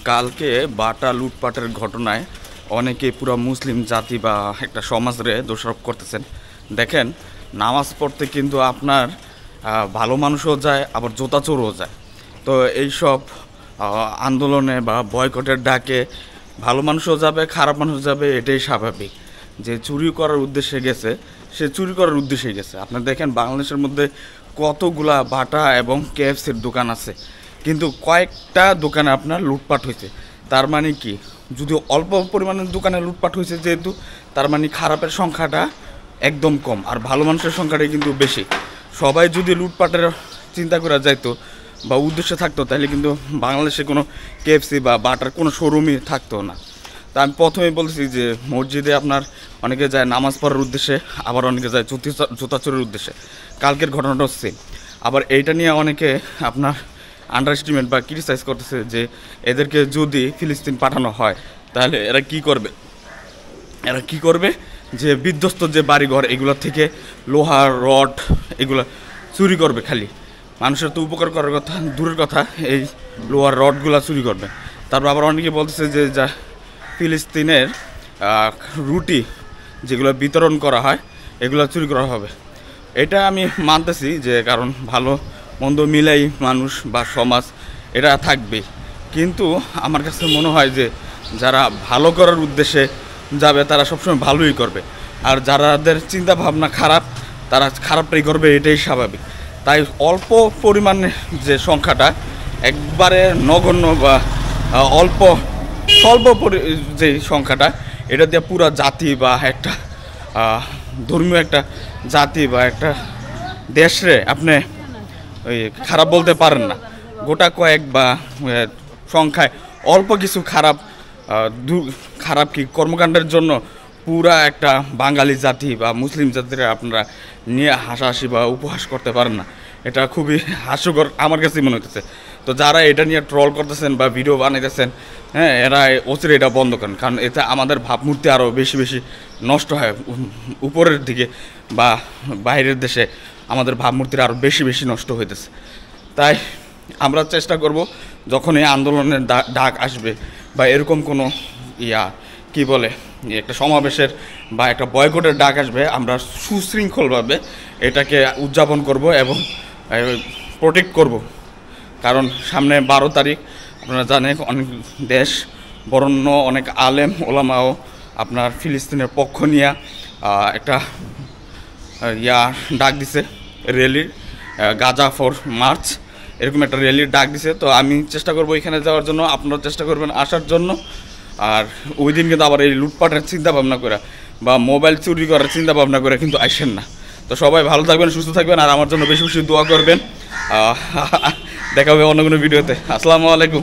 কালকে বাটা লুটপাটের ঘটনায় অনেকে পুরো মুসলিম জাতি বা একটা সমাজরে দোষারোপ করতেছেন। দেখেন, নামাজ পড়তে কিন্তু আপনার ভালো মানুষও যায়, আবার জোতা চোরও যায়। তো এইসব আন্দোলনে বা বয়কটের ডাকে ভালো মানুষও যাবে, খারাপ মানুষ যাবে, এটাই স্বাভাবিক। যে চুরি করার উদ্দেশ্যে গেছে সে চুরি করার উদ্দেশ্যেই গেছে। আপনি দেখেন বাংলাদেশের মধ্যে কতগুলা বাটা এবং কেএফসির দোকান আছে, কিন্তু কয়েকটা দোকানে আপনার লুটপাট হয়েছে। তার মানে কি, যদি অল্প পরিমাণের দোকানে লুটপাট হয়েছে যেহেতু, তার মানে খারাপের সংখ্যাটা একদম কম আর ভালো মানুষের সংখ্যাটাই কিন্তু বেশি। সবাই যদি লুটপাটের চিন্তা করা যাইতো বা উদ্দেশ্য থাকতো, তাহলে কিন্তু বাংলাদেশে কোনো কেএফসি বা বাটার কোনো শোরুমই থাকতো না। তা আমি প্রথমেই বলছি যে মসজিদে আপনার অনেকে যায় নামাজ পড়ার উদ্দেশ্যে, আবার অনেকে যায় জুতা চোরের উদ্দেশ্যে। কালকের ঘটনাটা হচ্ছে আবার এইটা নিয়ে অনেকে আপনার আন্ডার এস্টিমেট বা ক্রিটিসাইজ করতেছে যে এদেরকে যদি ফিলিস্তিন পাঠানো হয় তাহলে এরা কি করবে যে বিধ্বস্ত যে বাড়িঘর এগুলোর থেকে লোহা রড এগুলো চুরি করবে। খালি মানুষের তো উপকার করার কথা দূরের কথা, এই লোহার রডগুলো চুরি করবে। তারপর আবার অনেকে বলতেছে যে যা ফিলিস্তিনের রুটি যেগুলো বিতরণ করা হয় এগুলো চুরি করা হবে। এটা আমি মানতেছি যে কারণ ভালো মন্দ মিলাই মানুষ বা সমাজ এটা থাকবে, কিন্তু আমার কাছে মনে হয় যে যারা ভালো করার উদ্দেশ্যে যাবে তারা সবসময় ভালোই করবে, আর যারাদের চিন্তা ভাবনা খারাপ তারা খারাপটাই করবে, এটাই স্বাভাবিক। তাই অল্প পরিমাণে যে সংখ্যাটা একবারে নগণ্য বা স্বল্প যে সংখ্যাটা, এটা দিয়ে পুরা জাতি বা একটা ধর্মীয় একটা জাতি বা একটা দেশরে আপনি ওই খারাপ বলতে পারেন না। গোটা কয়েক বা সংখ্যায় অল্প কিছু খারাপ কি কর্মকাণ্ডের জন্য পুরা একটা বাঙালি জাতি বা মুসলিম জাতিরা আপনারা নিয়ে হাসাহাসি বা উপহাস করতে পারেন না। এটা খুবই হাস্যকর আমার কাছেই মনে হতেছে। তো যারা এটা নিয়ে ট্রল করতেছেন বা ভিডিও বানাইতেছেন, হ্যাঁ, এরা অচিরে এটা বন্ধ করেন, কারণ এতে আমাদের ভাবমূর্তি আরও বেশি বেশি নষ্ট হয়। উপরের দিকে বা বাইরের দেশে আমাদের ভাবমূর্তির আরও বেশি বেশি নষ্ট হইতেছে। তাই আমরা চেষ্টা করব যখন এই আন্দোলনের ডাক আসবে বা এরকম কোনো একটা সমাবেশের বা একটা বয়কটের ডাক আসবে, আমরা সুশৃঙ্খলভাবে এটাকে উদযাপন করব এবং প্রোটেক্ট করব। কারণ সামনে 12 তারিখ আপনারা জানেন অনেক দেশ বরণ্য অনেক আলেম ওলামাও আপনার ফিলিস্তিনের পক্ষ নিয়ে একটা ডাক দিছে, র্যালির, গাজা ফর মার্চ, এরকম একটা র্যালির ডাক দিছে। তো আমি চেষ্টা করবো এখানে যাওয়ার জন্য, আপনারা চেষ্টা করবেন আসার জন্য। আর ওই দিন কিন্তু আবার এই লুটপাটের চিন্তা ভাবনা করে বা মোবাইল চুরি করার চিন্তা ভাবনা করে কিন্তু আসেন না। তো সবাই ভালো থাকবেন, সুস্থ থাকবেন, আর আমার জন্য বেশি বেশি দোয়া করবেন। দেখা হবে অন্য কোনো ভিডিওতে। আসসালামু আলাইকুম।